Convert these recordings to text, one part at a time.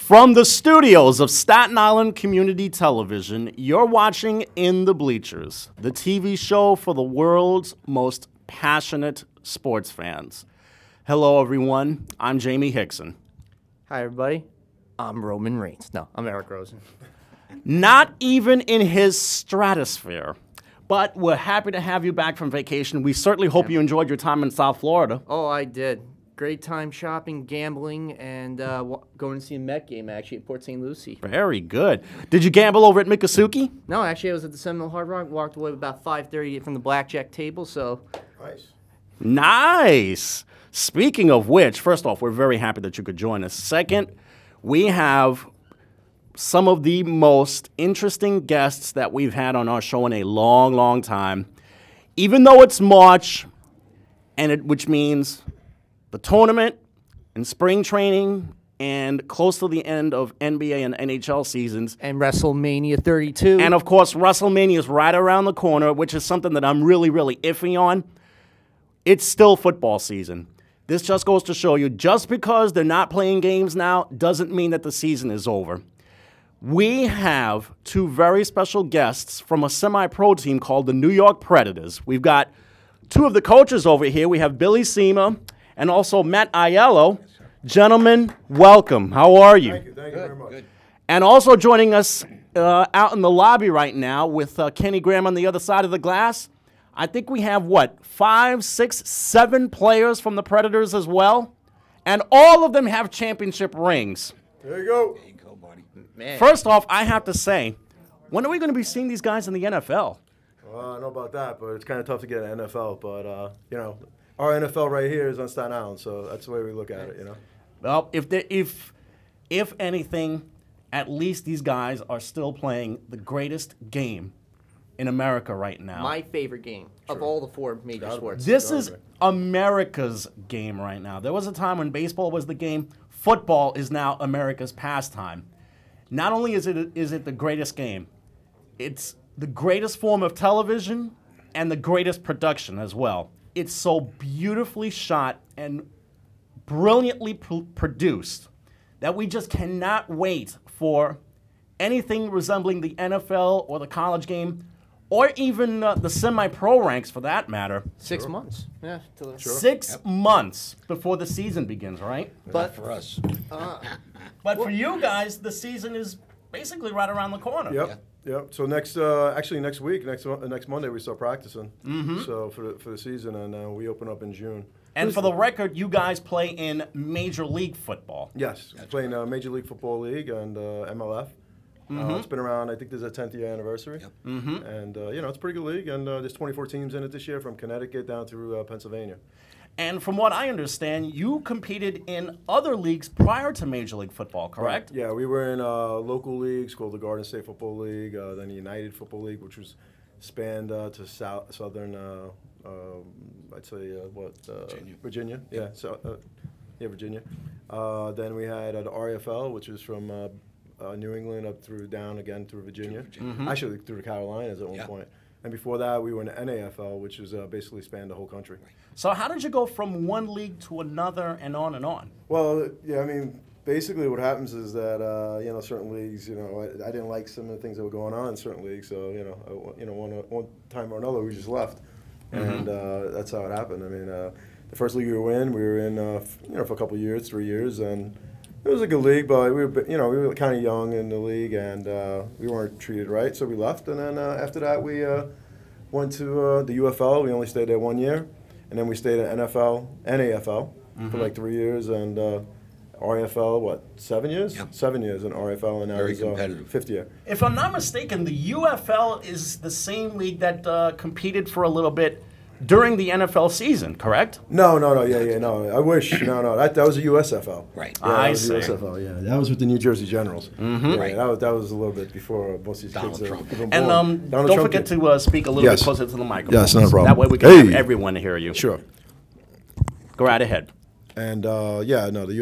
From the studios of Staten Island Community Television, you're watching In the Bleachers, the TV show for the world's most passionate sports fans. Hello, everyone. I'm Jaime Hixson. Hi, everybody. I'm Roman Reigns. No, I'm Eric Rosen. Not even in his stratosphere, but we're happy to have you back from vacation. We certainly hope you enjoyed your time in South Florida. Oh, I did. Great time shopping, gambling, and going to see a Met game, actually, at Port St. Lucie. Very good. Did you gamble over at Miccosukee? No, actually, I was at the Seminole Hard Rock, walked away about 5:30 from the blackjack table, so... Nice. Nice. Speaking of which, first off, we're very happy that you could join us. Second, we have some of the most interesting guests that we've had on our show in a long, long time. Even though it's March, which means the tournament and spring training and close to the end of NBA and NHL seasons. And WrestleMania 32. And, of course, WrestleMania is right around the corner, which is something that I'm really, really iffy on. It's still football season. This just goes to show you, just because they're not playing games now doesn't mean that the season is over. We have two very special guests from a semi-pro team called the New York Predators. We've got two of the coaches over here. We have Billy Seema and also Matt Aiello. Gentlemen, welcome. How are you? Thank you very much. Good. And also joining us out in the lobby right now with Kenny Graham on the other side of the glass, I think we have, 5, 6, 7 players from the Predators as well? And all of them have championship rings. There you go. There you go, buddy. Man. First off, I have to say, when are we going to be seeing these guys in the NFL? Well, I don't know about that, but it's kind of tough to get an NFL. But, our NFL right here is on Staten Island, so that's the way we look at it, Well, if anything, at least these guys are still playing the greatest game in America right now. My favorite game of all the 4 major sports. This is America's game right now. There was a time when baseball was the game. Football is now America's pastime. Not only is it the greatest game, it's the greatest form of television and the greatest production as well. It's so beautifully shot and brilliantly produced that we just cannot wait for anything resembling the NFL or the college game, or even the semi-pro ranks for that matter. 6 months. Yeah. Sure. 6 months before the season begins, right? But for us. But for you guys, the season is basically right around the corner. Yep. So next week, next Monday, we start practicing. So for the season, and we open up in June. And for the record, you guys play in Major League Football. Yes, playing Major League Football League and MLF. It's been around, I think there's a 10th year anniversary. Yep. And, it's a pretty good league, and there's 24 teams in it this year from Connecticut down through Pennsylvania. And from what I understand, you competed in other leagues prior to Major League Football, correct? Right. Yeah, we were in local leagues called the Garden State Football League, then the United Football League, which was spanned to southern, I'd say, Virginia. Yeah, Virginia. Then we had the RFL, which was from New England up down again through Virginia. Actually through the Carolinas at one point. And before that, we were in the NAFL, which was basically spanned the whole country. So how did you go from one league to another and on and on? Well, yeah, I mean, basically what happens is that, certain leagues, I didn't like some of the things that were going on in certain leagues. So, one time or another, we just left. And that's how it happened. I mean, the first league we were in for a couple of years, 3 years, and it was a good league, but we were kind of young in the league, and we weren't treated right, so we left. And then after that, we went to the UFL. We only stayed there 1 year, and then we stayed at NFL and AFL for like 3 years, and RFL, 7 years? Yep. 7 years in RFL, and now Very it's competitive. 5th year. If I'm not mistaken, the UFL is the same league that competed for a little bit during the NFL season, correct? No. I wish. That was a USFL. Right. Yeah, I that was see. USFL. Yeah, that was with the New Jersey Generals. Right. That was a little bit before most of these Donald kids Trump. were born. And Donald don't Trump forget kid. to speak a little bit Yes. closer to the microphone. Yes, not a problem. That way we can have everyone hear you. Sure. Go right ahead. And the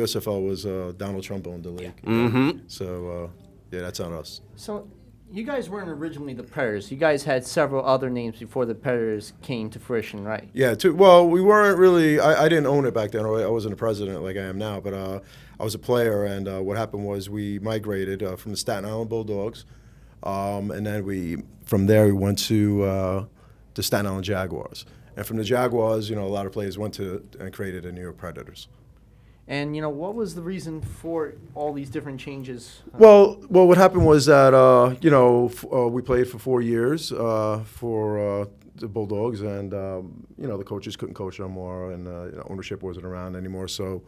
USFL was Donald Trump owned the league. So that's on us. So You guys weren't originally the Predators. You guys had several other names before the Predators came to fruition, right? Yeah, well, we weren't really. I didn't own it back then. I wasn't a president like I am now, but I was a player. And what happened was we migrated from the Staten Island Bulldogs, and then from there we went to the Staten Island Jaguars. And from the Jaguars, a lot of players went to and created the New York Predators. And what was the reason for all these different changes? Well, what happened was that we played for 4 years for the Bulldogs, and the coaches couldn't coach no more, and ownership wasn't around anymore. So,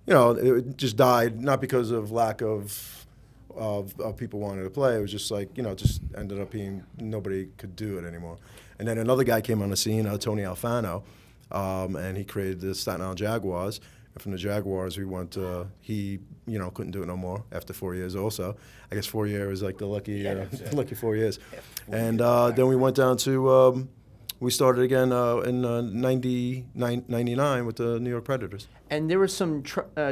it just died, not because of lack of people wanting to play. It was just like just ended up being nobody could do it anymore. And then another guy came on the scene, Tony Alfano, and he created the Staten Island Jaguars. And from the Jaguars, we went. He couldn't do it no more after 4 years. Also, I guess 4 years was like the lucky 4 years. And then we went down to. We started again in 99 with the New York Predators. And there were some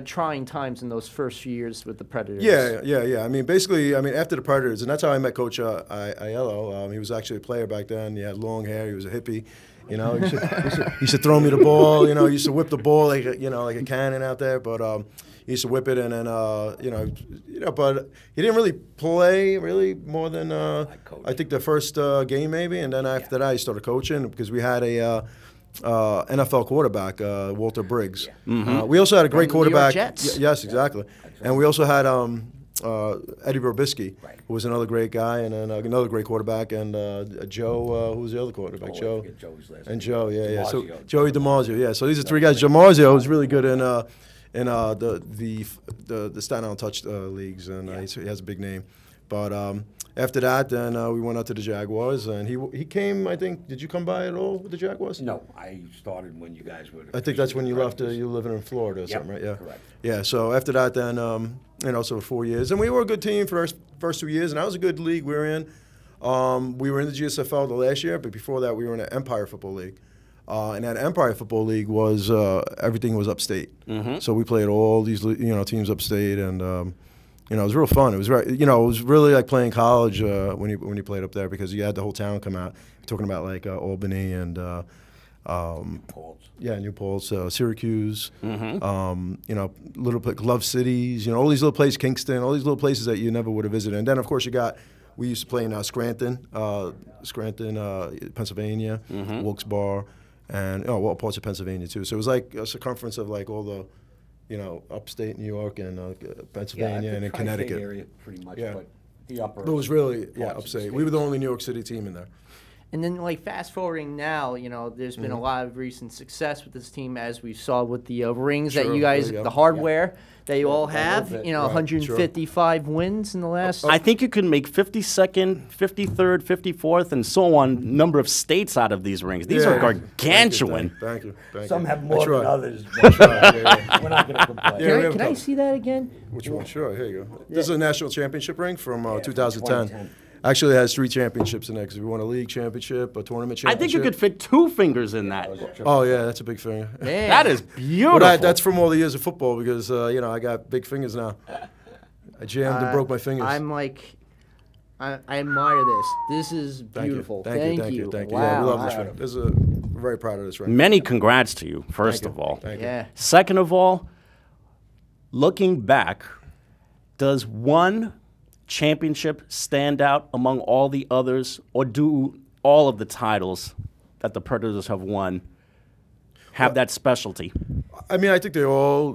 trying times in those first few years with the Predators. Yeah. I mean, basically, after the Predators, and that's how I met Coach Aiello. He was actually a player back then. He had long hair. He was a hippie. He used to throw me the ball. He used to whip the ball like a cannon out there. But he used to whip it, and then but he didn't really play more than I think the first game maybe, and then after that he started coaching because we had a NFL quarterback, Walter Briggs. Yeah. We also had a great quarterback. New York Jets? Yes, exactly. And we also had Eddie Robisky, who was another great guy, and then another great quarterback, and Joe, who was the other quarterback? Joe. And Joe, yeah. So Joey DiMaggio, yeah. So these are three guys. DiMaggio was really good in the Staten Island Touch leagues, and he has a big name. But after that, then we went out to the Jaguars, and he came. I think. Did you come by at all with the Jaguars? No, I started when you guys were. I think that's when you left. You were living in Florida or something, right? Yeah. Correct. Yeah. So after that, then so 4 years, and we were a good team for the first 2 years, and that was a good league we were in. We were in the GSFL the last year, but before that, we were in the Empire Football League. And that Empire Football League was everything was upstate. Mm-hmm. So we played all these teams upstate, and it was real fun. It was it was really like playing college when you played up there because you had the whole town come out. Talking about like Albany and New Paltz. Yeah, New Paltz, Syracuse. Mm-hmm. Little Love Cities. All these little places, Kingston, all these little places that you never would have visited. And then of course we used to play in Scranton, Pennsylvania, Mm-hmm. Wilkes-Barre. And parts of Pennsylvania too. So it was like a circumference of like all the, upstate New York and Pennsylvania and in Connecticut. Tri-state area, pretty much. Yeah. But the upper. It was really parts of the upstate. state. We were the only New York City team in there. And then, fast forwarding now, there's been a lot of recent success with this team, as we saw with the rings that you guys, the hardware that you all have. 155 wins in the last. I think you can make 52nd, 53rd, 54th, and so on number of states out of these rings. These are gargantuan. Thank you. Some have more than others. Yeah. We're not going to complain. Yeah. Can I see that again? Which one? Sure. Here you go. This is a national championship ring from 2010. 2010. Actually, it has 3 championships in there because we won a league championship, a tournament I championship. think you could fit 2 fingers in that. Oh yeah, that's a big finger. Man. That is beautiful. Well, that's from all the years of football because I got big fingers now. I jammed and broke my fingers. I admire this. This is beautiful. Thank you. Wow. Yeah, we love this ring. We're very proud of this ring. Many congrats to you, first of all. Thank you. Yeah. Second of all, looking back, does one championship stand out among all the others, or do all of the titles that the Predators have won have that specialty? I mean, I think they're all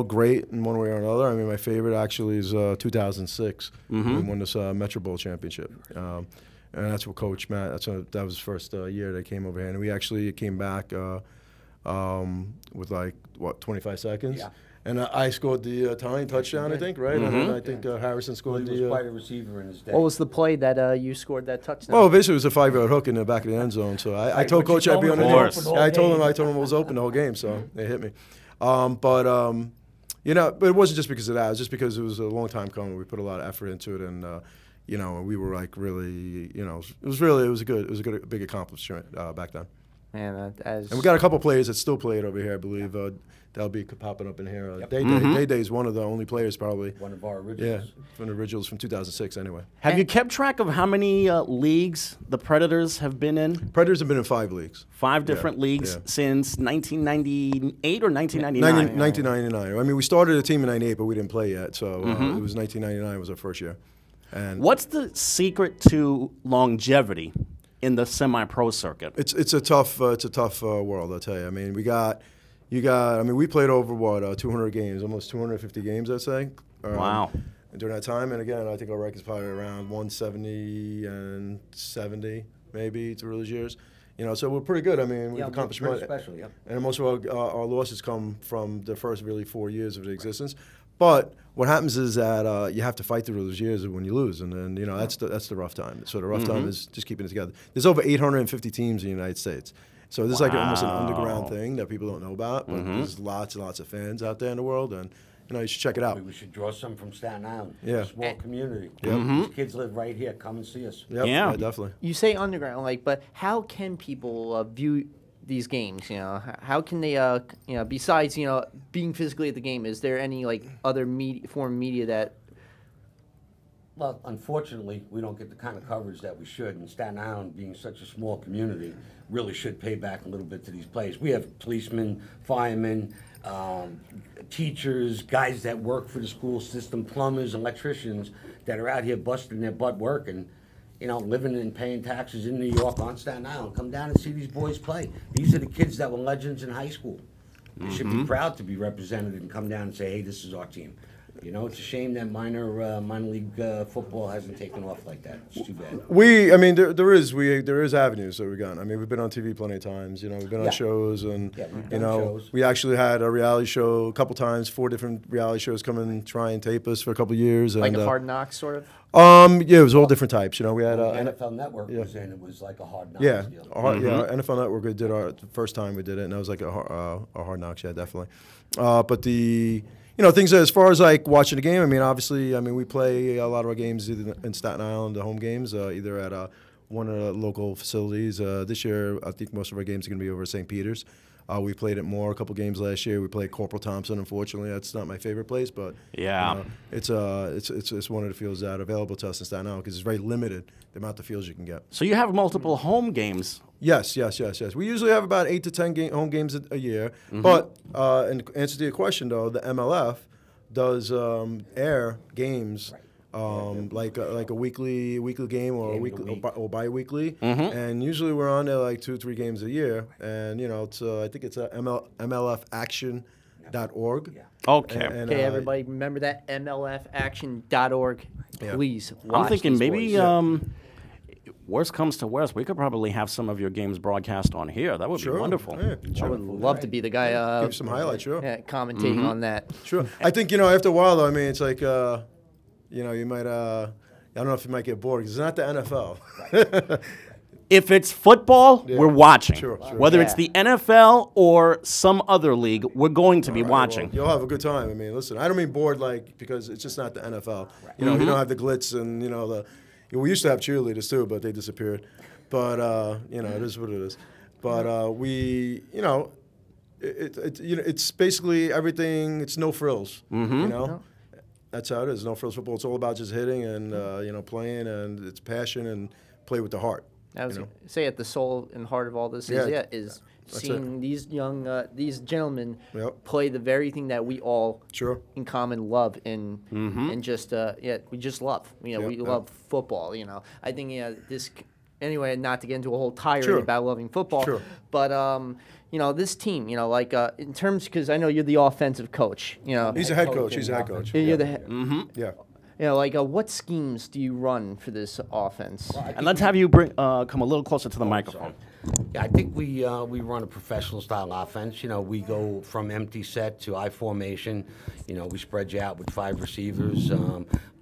great in one way or another. I mean, my favorite actually is 2006. Mm-hmm. We won this Metro Bowl championship. And that's what Coach Matt, that was his first year they came over here. And we actually came back with 25 seconds? Yeah. And I scored the tying touchdown, I think, right? Mm-hmm. And then I think Harrison scored He was quite a receiver in his day. What was the play that you scored that touchdown? Well, basically, it was a 5-yard hook in the back of the end zone. So I told but you Coach I'd be told on the him it game. was open the whole I told game. him it was open the whole game. So they hit me. But it wasn't just because of that. It was just because it was a long time coming. We put a lot of effort into it, and we were like really, it was a good big accomplishment back then. Man, and we got a couple players that still play it over here, I believe. That'll be popping up in here. Day is one of the only players probably. One of our originals. Yeah, one of the originals from 2006 anyway. Have you kept track of how many leagues the Predators have been in? Predators have been in 5 leagues. 5 different leagues since 1998 or 1999? 1999. I mean, we started a team in 98, but we didn't play yet. So it was 1999 was our first year. And what's the secret to longevity in the semi-pro circuit? It's a tough world, I'll tell you. I mean, we played over 200 games, almost 250 games, I'd say. Wow. During that time, and again, I think our record's probably around 170 and 70 maybe through those years. So we're pretty good. I mean, we've accomplished much. Special, yeah. And most of our losses come from the first really 4 years of existence. But what happens is that you have to fight through those years when you lose, and then that's the rough time. So the rough time is just keeping it together. There's over 850 teams in the United States, so this is like almost an underground thing that people don't know about. But there's lots and lots of fans out there in the world, and you should check it out. We should draw some from Staten Island. Yeah, a small community. Yep. These kids live right here. Come and see us. Yep. Yeah, definitely. You say underground, but how can people view these games? How can they besides being physically at the game, is there any other form of media that? Well, unfortunately, we don't get the kind of coverage that we should, and Staten Island, being such a small community, really should pay back a little bit to these players. We have policemen, firemen, teachers, guys that work for the school system, plumbers, electricians that are out here busting their butt working, living and paying taxes in New York on Staten Island. Come down and see these boys play. These are the kids that were legends in high school. They should be proud to be represented and come down and say, hey, this is our team. It's a shame that minor league football hasn't taken off like that. It's too bad. There is avenues that we've gone. I mean, we've been on TV plenty of times. We've been on shows, and shows. we actually had a reality show a couple times. 4 different reality shows come and try and tape us for a couple of years. Like a Hard Knocks, sort of. Yeah, it was all different types. We had NFL Network was in. It was like a Hard Knocks deal. NFL Network. We did the first time we did it, and that was like a Hard Knocks. Yeah, definitely. But the things as far as like watching the game. I mean, obviously, we play a lot of our games either in Staten Island, the home games, either at one of the local facilities. This year, I think most of our games are going to be over at St. Peter's. We played it more a couple games last year. We played Corporal Thompson. Unfortunately, that's not my favorite place, but it's one of the fields that are available to us in Staten Island because it's very limited the amount of fields you can get. So you have multiple home games. Yes. We usually have about 8 to 10 home games a year. But in answer to your question, though, the MLF does air games. Like a weekly game or bi-weekly, and usually we're on there like 2 or 3 games a year, and it's I think it's MLFaction.org. Okay. Okay, everybody remember that MLFaction.org. Please. I'm thinking maybe. Worst comes to worst, we could probably have some of your games broadcast on here. That would be wonderful. Yeah, I would love to be the guy. Give some highlights, sure. Yeah, commentating on that. Sure. I think after a while, though, I mean, it's like you might. I don't know if you might get bored because it's not the NFL. If it's football, we're watching. Sure. Whether it's the NFL or some other league, we're going to be watching. Well, you'll have a good time. I mean, listen, I don't mean bored because it's just not the NFL. You don't have the glitz and we used to have cheerleaders too, but they disappeared. But it is what it is. But it's basically everything. It's no frills. That's how it is. No frills football. It's all about just hitting and playing, and it's passion and play with the heart. I was say at the soul and heart of all this is seeing these these gentlemen play the very thing that we all in common love and just we just love. We love football. I think this anyway. Not to get into a whole tirade about loving football, but this team, in terms, because I know you're the offensive coach. He's a head coach. He's a head coach. You're the head. Yeah. What schemes do you run for this offense? And let's have you come a little closer to the microphone. Yeah, I think we run a professional style offense. We go from empty set to I formation. We spread you out with 5 receivers,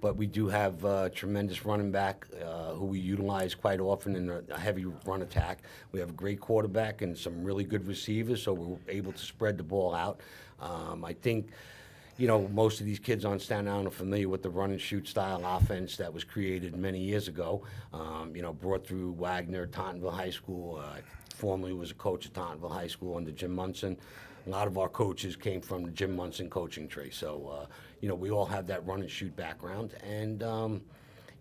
but we do have a tremendous running back who we utilize quite often in a heavy run attack. We have a great quarterback and some really good receivers, so we're able to spread the ball out. I think. Most of these kids on Staten Island are familiar with the run and shoot style offense that was created many years ago. Brought through Wagner, Tottenville High School, formerly was a coach at Tauntonville High School under Jim Munson. A lot of our coaches came from the Jim Munson coaching tree. So, we all have that run and shoot background. And,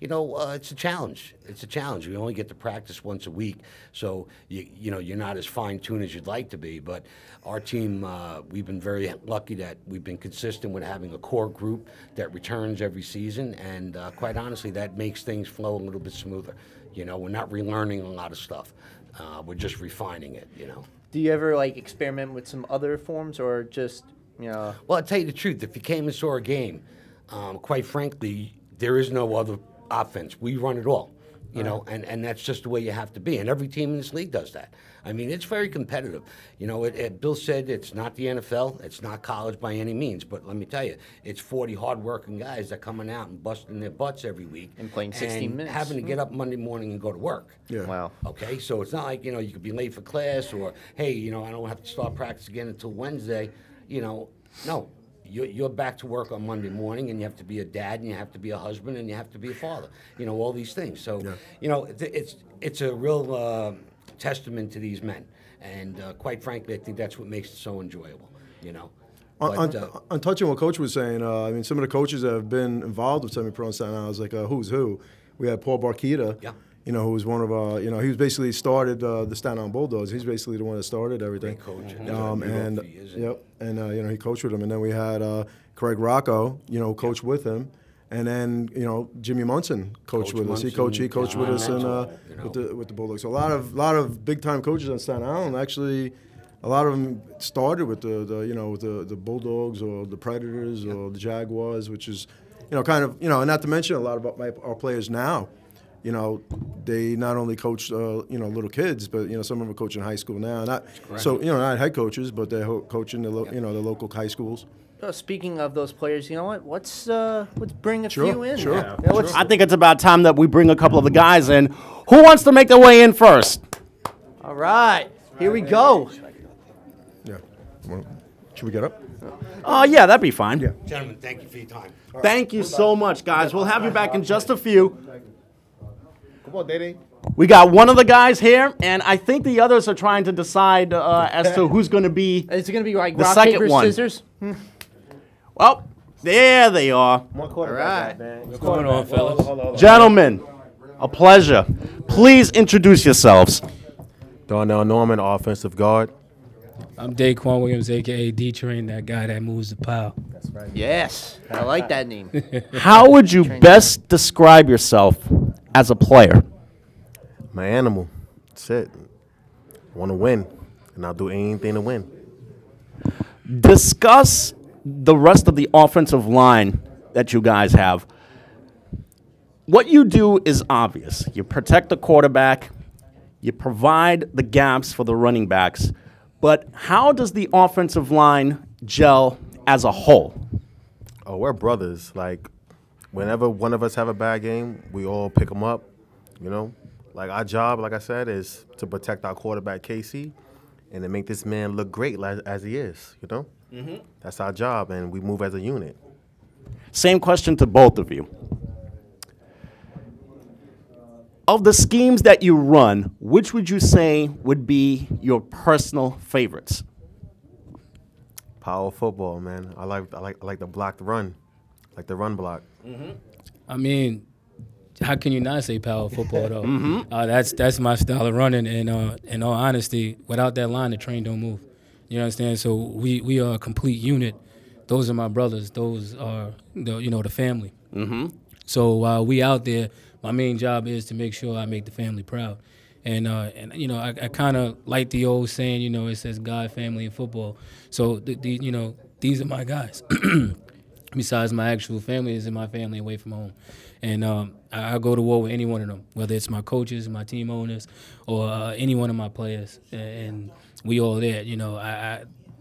it's a challenge. It's a challenge. We only get to practice once a week. So, you're not as fine-tuned as you'd like to be. But our team, we've been very lucky that we've been consistent with having a core group that returns every season. And quite honestly, that makes things flow a little bit smoother. We're not relearning a lot of stuff. We're just refining it, Do you ever experiment with some other forms, or just Well, I'll tell you the truth. If you came and saw a game, quite frankly, there is no other offense. We run it all, and that's just the way you have to be. And every team in this league does that. I mean, it's very competitive. Bill said it's not the NFL, it's not college by any means, but let me tell you, it's 40 hard-working guys that coming out and busting their butts every week. And playing 16 minutes. Having to get up Monday morning and go to work. Yeah. Wow. Okay, so it's not like, you could be late for class or, hey, I don't have to start practice again until Wednesday. No. You're back to work on Monday morning, and you have to be a dad, and you have to be a husband, and you have to be a father. All these things. So, it's a real testament to these men, and quite frankly, I think that's what makes it so enjoyable. On touching what Coach was saying, some of the coaches that have been involved with semi-pro and Staten Island, like who's who. We had Paul Barquita. Yeah. Who was one of he was basically started the Staten Island Bulldogs. He's basically the one that started everything. Great coach. He coached with him. And then we had Craig Rocco, coached with him. And then Jimmy Munson coached with us. He coached with us with the Bulldogs. So a lot of big time coaches on Staten Island. Actually, a lot of them started with the Bulldogs or the Predators or the Jaguars, which is and not to mention a lot of our players now. They not only coach, little kids, but some of them are coaching high school now. Not head coaches, but they're coaching the local high schools. Speaking of those players, you know what? Let's bring a few in. Sure. I think it's about time that we bring a couple of the guys in. Who wants to make their way in first? All right, here we go. Yeah. Should we get up? Yeah, that'd be fine. Yeah. Gentlemen, thank you for your time. Thank you so much, guys. We'll have you back in just a few. Come on, Daddy. We got one of the guys here, and I think the others are trying to decide as to who's going to be. Is it going to be like the rock, second paper, one. scissors? Well, there they are. All right. What's going on, fellas? Gentlemen, a pleasure. Please introduce yourselves. Darnell Norman, offensive guard. I'm Daquan Williams, a.k.a. D-Train, that guy that moves the pile. That's right. Yes, I like that name. How would you best describe yourself as a player? My animal. That's it. I want to win, and I'll do anything to win. Discuss the rest of the offensive line that you guys have. What you do is obvious. You protect the quarterback. You provide the gaps for the running backs. But how does the offensive line gel as a whole? Oh, we're brothers. Like, whenever one of us have a bad game, we all pick them up, Like, our job, like I said, is to protect our quarterback, Casey, and to make this man look great as he is, Mm-hmm. That's our job, and we move as a unit. Same question to both of you. Of the schemes that you run, which would you say would be your personal favorites? Power football, man. I like the blocked run, like the run block. Mm-hmm. I mean, how can you not say power football though? Mm-hmm. That's my style of running, and in all honesty, without that line, the train don't move. You understand? So we are a complete unit. Those are my brothers. Those are the family. Mm-hmm. So while we out there, my main job is to make sure I make the family proud. And I kind of like the old saying, it says God, family, and football. So these are my guys. Besides my actual family, is in my family away from home. And I go to war with any one of them, whether it's my coaches, my team owners, or any one of my players. And we all there.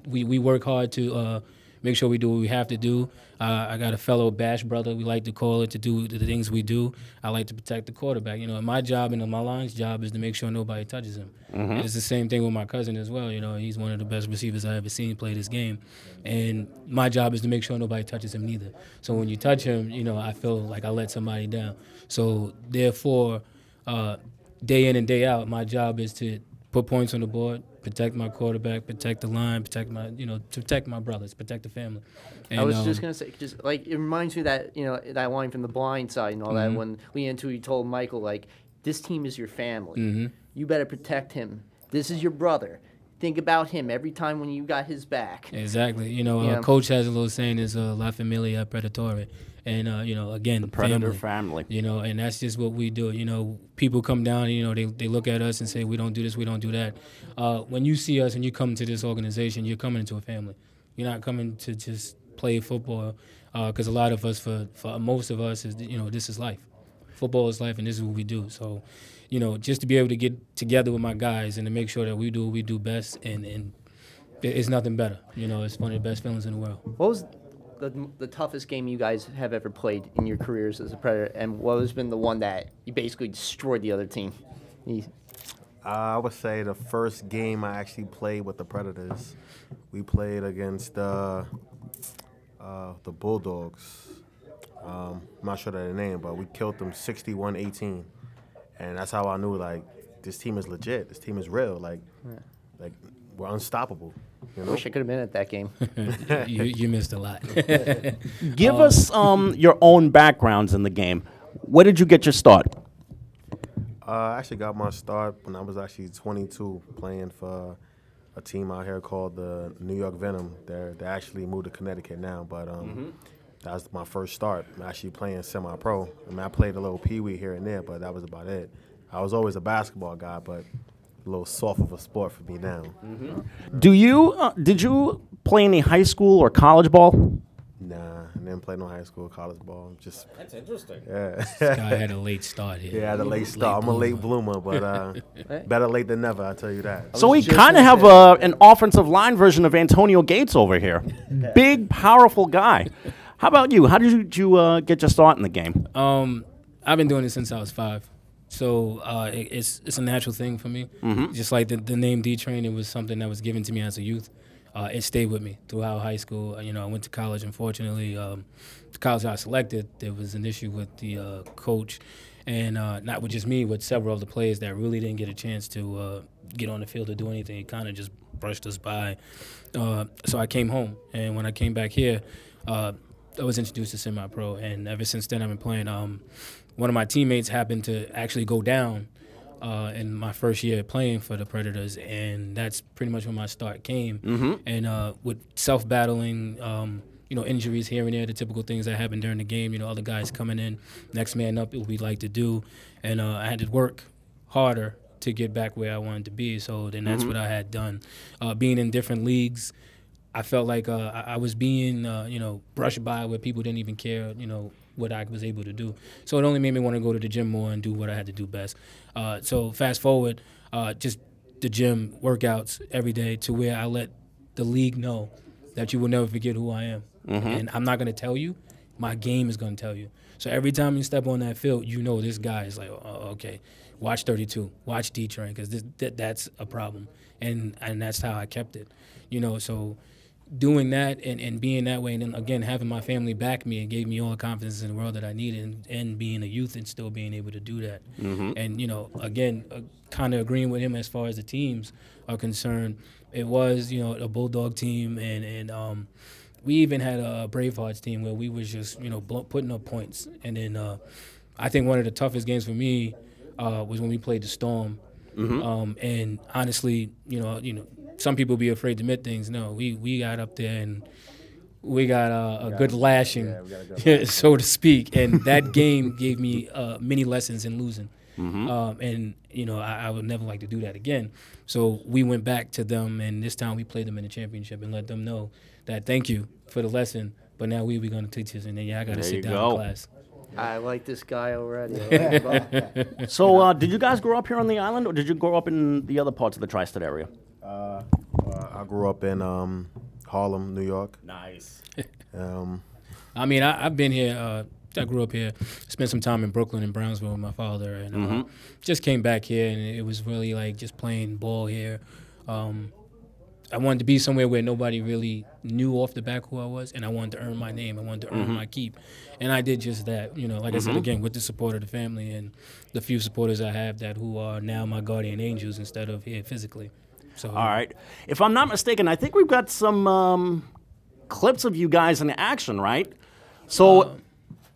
We work hard to make sure we do what we have to do. I got a fellow Bash brother, we like to call it, to do the things we do. I like to protect the quarterback. My job and my line's job is to make sure nobody touches him. Mm-hmm. And it's the same thing with my cousin as well. He's one of the best receivers I ever seen play this game. And my job is to make sure nobody touches him neither. So when you touch him, I feel like I let somebody down. So therefore, day in and day out, my job is to put points on the board, protect my quarterback, protect the line, protect my brothers, protect the family. And, I was just gonna say, just like it reminds me that that line from The Blind Side and all that when Leanne Tui told Michael like, this team is your family. You better protect him. This is your brother. Think about him every time when you got his back. Exactly. Coach has a little saying is La Familia Predatore. And, again, the Predator family. And that's just what we do. People come down, they look at us and say, we don't do this, we don't do that. When you see us and you come to this organization, you're coming into a family. You're not coming to just play football because a lot of us, for most of us, is this is life. Football is life, and this is what we do. So, just to be able to get together with my guys and to make sure that we do what we do best, and it's nothing better. It's one of the best feelings in the world. What was the toughest game you guys have ever played in your careers as a Predator, and what has been the one that you basically destroyed the other team? I would say the first game I actually played with the Predators, we played against the Bulldogs. I'm not sure of their name, but we killed them 61-18. And that's how I knew, like, this team is legit. This team is real. Like we're unstoppable. I wish I could have been at that game. you missed a lot. Give us your own backgrounds in the game. Where did you get your start? I actually got my start when I was actually 22, playing for a team out here called the New York Venom. They actually moved to Connecticut now, but that was my first start. I'm actually playing semi-pro. I mean, I played a little pee-wee here and there, but that was about it. I was always a basketball guy, but a little soft of a sport for me now. Did you play any high school or college ball? Nah, I didn't play no high school, college ball. That's interesting. Yeah. This guy had a late start here. Yeah, I had a late start. I'm a late bloomer, but better late than never, I tell you that. So we kind of have an offensive line version of Antonio Gates over here. Big, powerful guy. How about you? How did you get your start in the game? I've been doing it since I was 5. So it's a natural thing for me. Just like the name D-Train, it was something that was given to me as a youth. It stayed with me throughout high school. I went to college. Unfortunately, the college I selected, there was an issue with the coach, and not with just me, with several of the players that really didn't get a chance to get on the field to do anything. It kind of just brushed us by. So I came home, and when I came back here, I was introduced to semi-pro, and ever since then I've been playing. One of my teammates happened to actually go down in my first year playing for the Predators, and that's pretty much when my start came. And with self-battling, injuries here and there, the typical things that happen during the game, other guys coming in, next man up, what we like to do. And I had to work harder to get back where I wanted to be. So then that's what I had done. Being in different leagues, I felt like I was being, brushed by where people didn't even care, what I was able to do. So it only made me want to go to the gym more and do what I had to do best. So fast forward, just the gym workouts every day to where I let the league know that you will never forget who I am. And I'm not going to tell you. My game is going to tell you. So every time you step on that field, this guy is like, oh, okay, watch 32, watch D-Train, because that's a problem. And that's how I kept it. So doing that and being that way, and then again having my family back me, and gave me all the confidence in the world that I needed, and being a youth and still being able to do that. And again, kind of agreeing with him as far as the teams are concerned. It was a Bulldog team, and we even had a Bravehearts team where we was just putting up points. And then I think one of the toughest games for me was when we played the Storm. And honestly, some people be afraid to admit things. No, we got up there and we got a good lashing, so to speak. And that game gave me many lessons in losing. And, I would never like to do that again. So we went back to them, and this time we played them in the championship and let them know that thank you for the lesson, but now we're going to teach us, and then I got to sit down in class. I like this guy already. So did you guys grow up here on the island, or did you grow up in the other parts of the tri-state area? I grew up in Harlem, New York. Nice. I mean, I've been here. I grew up here, spent some time in Brooklyn and Brownsville with my father, and just came back here, and it was really like just playing ball here. I wanted to be somewhere where nobody really knew off the back who I was, and I wanted to earn my name. I wanted to earn my keep, and I did just that. You know, like I said again, with the support of the family and the few supporters I have that who are now my guardian angels instead of here physically. So, all right. If I'm not mistaken, I think we've got some clips of you guys in action, right? So,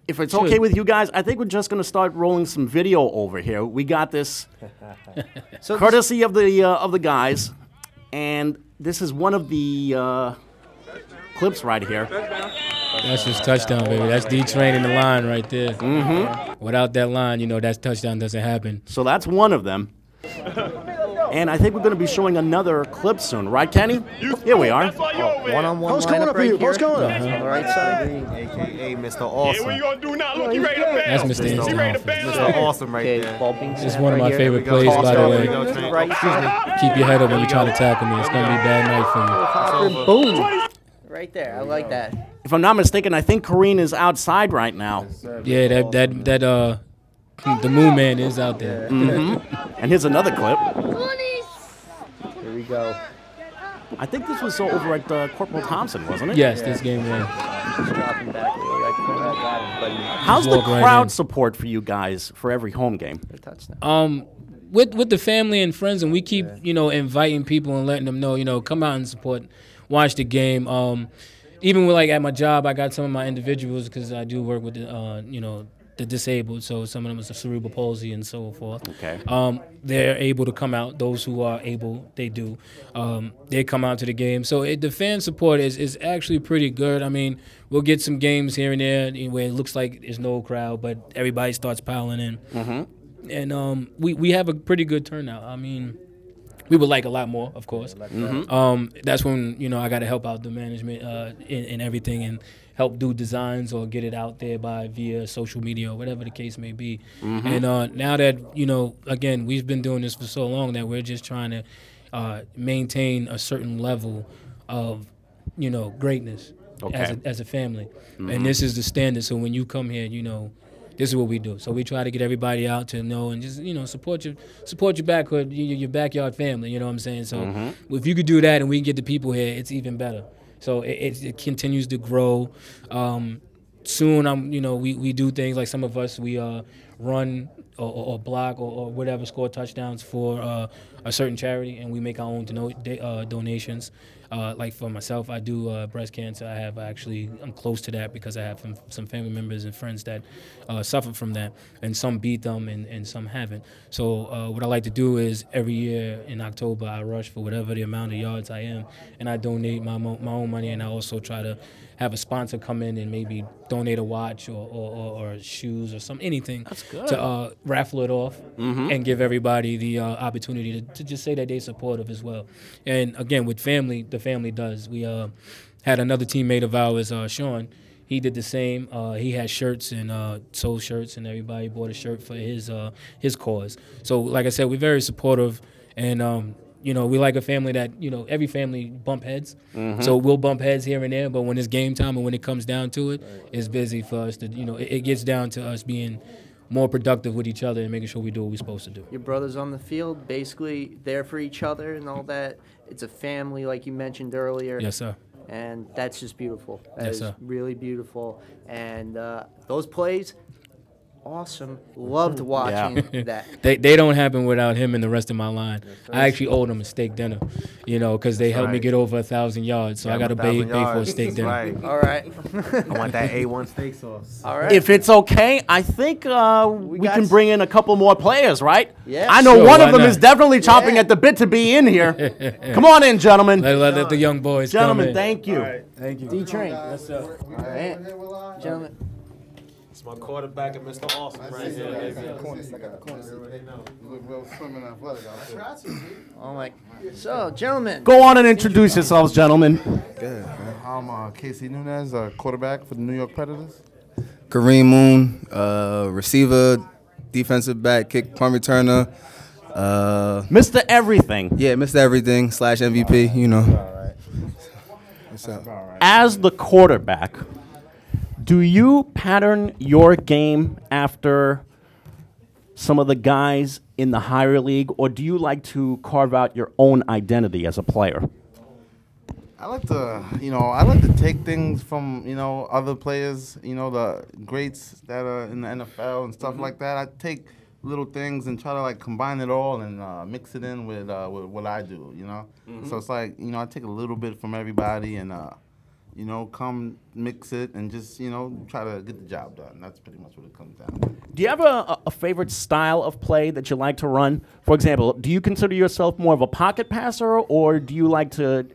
if it's okay with you guys, I think we're just going to start rolling some video over here. We got this courtesy of the guys, and this is one of the clips right here. That's just touchdown, baby. That's D training the line right there. Without that line, you know, that touchdown doesn't happen. So that's one of them. And I think we're going to be showing another clip soon, right, Kenny? Here we are. One-on-one Post coming lineup up for right you. here. Post coming up. On the right side. AKA Mr. Awesome. What you gonna do now? Look, you ready to bounce. That's Mr. You Instant ready to Offense. bounce? Mr. Awesome right Okay, there. ball being It's snapped one of right my here. favorite go. plays, Toss by the over. way. We go, To the right side. Keep your head up when you try to tackle me. It's going to be a bad night for you. Hopper, boom. Right there. I like that. If I'm not mistaken, I think Kareem is outside right now. Yeah, that the Moon Man is out there. And here's another clip. Here we go. I think this was over at Corporal Thompson, wasn't it? Yes, this game won. Just dropping back. How's the walk right crowd in. support for you guys for every home game? Touchdown. With the family and friends, and we keep inviting people and letting them know come out and support, watch the game. Even with at my job, I got some of my individuals because I do work with the disabled, so some of them is a cerebral palsy and so forth. Okay. They're able to come out. Those who are able, they do. They come out to the game. So the fan support is actually pretty good. I mean, we'll get some games here and there where it looks like there's no crowd, but everybody starts piling in. And we have a pretty good turnout. I mean, we would like a lot more, of course. That's when I got to help out the management in everything and help do designs or get it out there via social media or whatever the case may be. And now that again, we've been doing this for so long that we're just trying to maintain a certain level of greatness as a family. And this is the standard. So when you come here, this is what we do. So we try to get everybody out to know and just support your your backyard family. You know what I'm saying? So if you could do that and we can get the people here, it's even better. So it continues to grow. Soon, we do things like some of us we run or block or whatever, score touchdowns for a certain charity, and we make our own donations. Like for myself, I do breast cancer. I'm close to that because I have some family members and friends that suffer from that, and some beat them and some haven't. So what I like to do is every year in October, I rush for whatever the amount of yards I am, and I donate my own money, and I also try to have a sponsor come in and maybe donate a watch or shoes or anything to raffle it off and give everybody the opportunity to just say that they're supportive as well. And again, with family, the family does. We had another teammate of ours, Sean. He did the same. He had shirts and sold shirts, and everybody bought a shirt for his cause. So, like I said, we're very supportive, and we like a family that every family bump heads. So we'll bump heads here and there, but when it's game time and when it comes down to it, it's busy for us to it gets down to us being more productive with each other and making sure we do what we're supposed to do. Your brothers on the field, basically there for each other and all that. It's a family, like you mentioned earlier. Yes, sir. And that's just beautiful. That Yes, is sir. really beautiful. And those plays, awesome. Loved watching that. They don't happen without him and the rest of my line. I actually owed them a steak dinner, because they helped me get over 1,000 yards. So I got to pay for a steak dinner. Right. All right. I want that A1 steak sauce. All right. If it's okay, I think we got can bring in a couple more players, right? Yeah. I know Sure, one of why them not? is definitely chomping at the bit to be in here. Come on in, gentlemen. Let the young boys Gentlemen, come in. thank you. Thank you. D-Train. Yes, sir. All right. Gentlemen. It's my quarterback and Mr. Awesome right here. Oh, my. So, gentlemen. Go on and introduce yourselves, gentlemen. Good. I'm Casey Nunez, quarterback for the New York Predators. Kareem Moon, receiver, defensive back, kick, punt returner. Mr. Everything. Yeah, Mr. Everything / MVP, What's up? As the quarterback, do you pattern your game after some of the guys in the higher league, or do you like to carve out your own identity as a player? I like to take things from, other players, the greats that are in the NFL and stuff like that. I take little things and try to like combine it all and mix it in with what I do, So it's like, I take a little bit from everybody and come mix it and just, try to get the job done. That's pretty much what it comes down to. Do you have a favorite style of play that you like to run? For example, do you consider yourself more of a pocket passer, or do you like to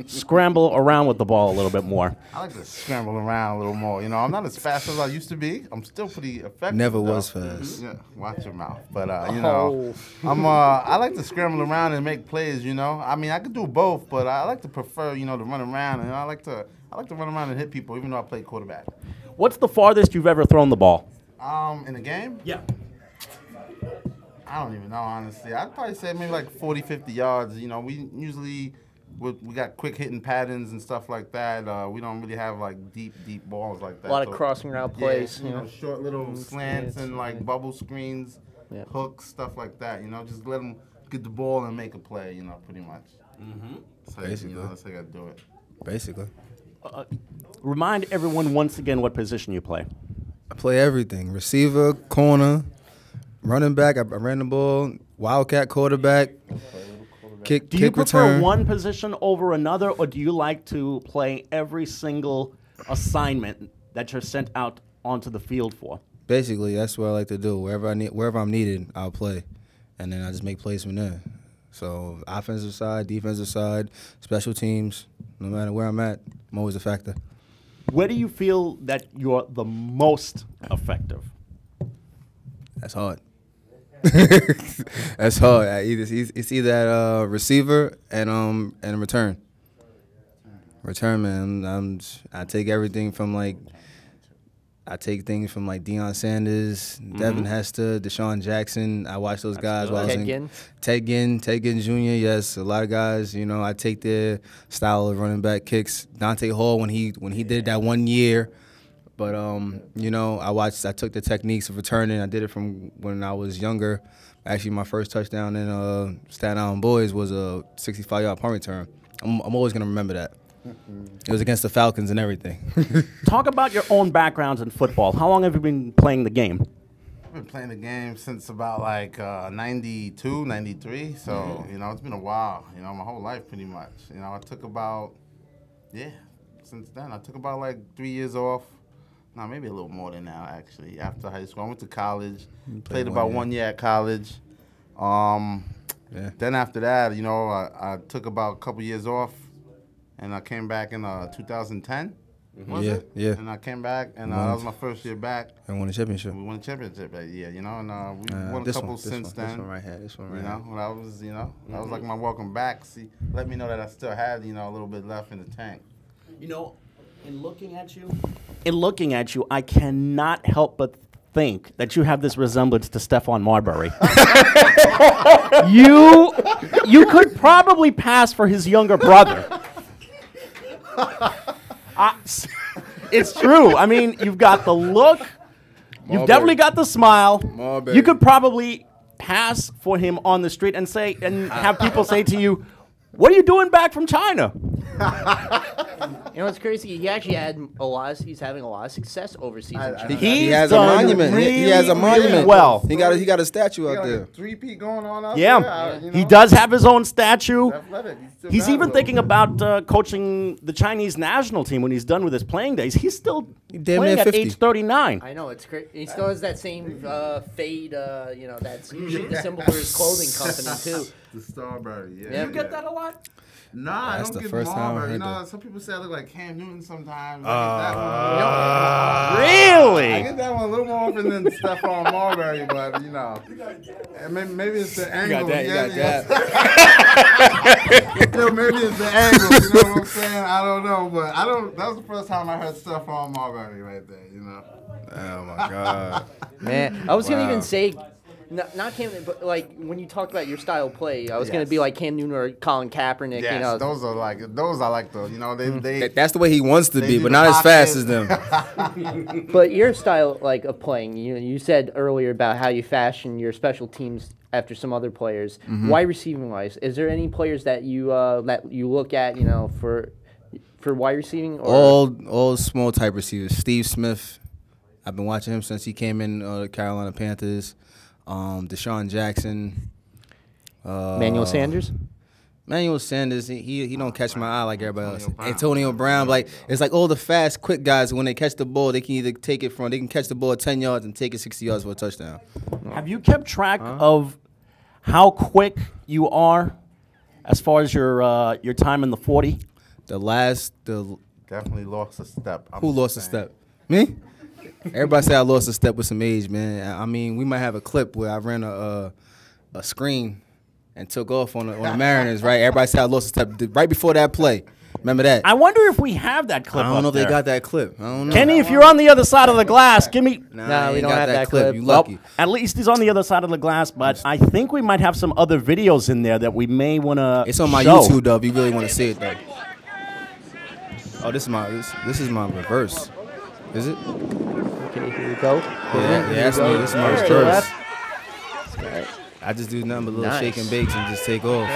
scramble around with the ball a little bit more? I like to scramble around a little more. I'm not as fast as I used to be. I'm still pretty effective. Never was fast. Yeah, watch your mouth. But I like to scramble around and make plays. I mean, I could do both, but I like to prefer to run around, and I like to run around and hit people, even though I play quarterback. What's the farthest you've ever thrown the ball? In a game? Yeah. I don't even know, honestly. I'd probably say maybe like 40, 50 yards. We usually we got quick hitting patterns and stuff like that. We don't really have like deep balls like that. A lot of crossing route plays. Yeah, short little slants and like bubble screens, hooks, stuff like that. Just let them get the ball and make a play. Pretty much. Mm-hmm. So, basically, that's how I gotta do it. Basically. Remind everyone once again what position you play. I play everything: receiver, corner, running back. I ran the ball, wildcat, quarterback. Kick, do you prefer return. one position over another, or do you like to play every single assignment that you're sent out onto the field for? Basically, that's what I like to do. Wherever I'm needed, I'll play, and then I just make plays from there. So offensive side, defensive side, special teams. No matter where I'm at, I'm always a factor. Where do you feel that you're the most effective? That's hard. That's hard. It's either at receiver and return. Return, man. I take everything from things from Deion Sanders, Devin Hester, Deshaun Jackson. I watch those guys while I was in Ted Ginn Jr. Yes, a lot of guys. I take their style of running back kicks. Dante Hall when he did that 1 year. But I took the techniques of returning. I did it from when I was younger. Actually, my first touchdown in Staten Island Boys was a 65-yard punt return. I'm always gonna remember that. It was against the Falcons and everything. Talk about your own backgrounds in football. How long have you been playing the game? I've been playing the game since about 92, 93. So, it's been a while, my whole life pretty much. I took about, since then, I took about 3 years off. No, maybe a little more than now, actually, after high school. I went to college, played about 1 year at college. Then after that, I took about a couple years off. And I came back in 2010, was it? Yeah. And I came back, and that was my first year back. And won a championship. We won a championship that year, and we won a couple since then. This one right here. This one right here. That was, that was like my welcome back. See, let me know that I still had, a little bit left in the tank. In looking at you, I cannot help but think that you have this resemblance to Stephon Marbury. You could probably pass for his younger brother. It's true. I mean, you've got the look. You've definitely got the smile. Marbury. You could probably pass for him on the street and have people say to you, "What are you doing back from China?" It's crazy. He actually he's having a lot of success overseas in China. He has a monument. He has a monument. Well, he got a statue out there. 3P going on out there. He does have his own statue. He's even thinking thinking about coaching the Chinese national team when he's done with his playing days. He's still playing at age 39. I know, it's crazy. He still has that same fade, that's usually the symbol for his clothing company, too. The Starberry, You get that a lot? Nah, That's I don't the get first time I Marbury. heard that. Some people say I look like Cam Newton sometimes. Really? I get that one a little more often than Stephon Marbury, but and maybe it's the angle. You got that. Maybe it's the angle. You know what I'm saying? I don't know, but that was the first time I heard Stephon Marbury right there. Oh my God, man! I was gonna even say. Not Cam, but when you talk about your style of play, I was gonna be like Cam Newton or Colin Kaepernick. Yes, those are like the they. That's the way he wants to be, but not as fast as them. But your style of playing, you said earlier about how you fashion your special teams after some other players. Why receiving wise? Is there any players that you look at, for wide receiving? Or? All small type receivers. Steve Smith, I've been watching him since he came in the Carolina Panthers. Deshaun Jackson. Manuel Sanders? Manuel Sanders, he don't catch my eye like everybody else. Antonio Brown, like it's like all the fast, quick guys. When they catch the ball, they can either take it they can catch the ball 10 yards and take it 60 yards for a touchdown. Have you kept track of how quick you are as far as your time in the 40? Definitely lost a step. Who lost a step? Me? Everybody say I lost a step with some age, man. I mean, we might have a clip where I ran a screen and took off on the Mariners, right? Everybody said I lost a step right before that play. Remember that? I wonder if we have that clip. I don't know if there. They got that clip. I don't know. Kenny, if you're on the other side of the glass, give me. No, we don't have that clip. You lucky. Well, at least he's on the other side of the glass, but I think we might have some other videos in there that we may want to. It's on my YouTube, though. If you really want to see it, though. Oh, this is my reverse. Is it? Okay, here we go. Yeah, that's me. This is my reverse. I just do nothing but little shake and bakes and just take off.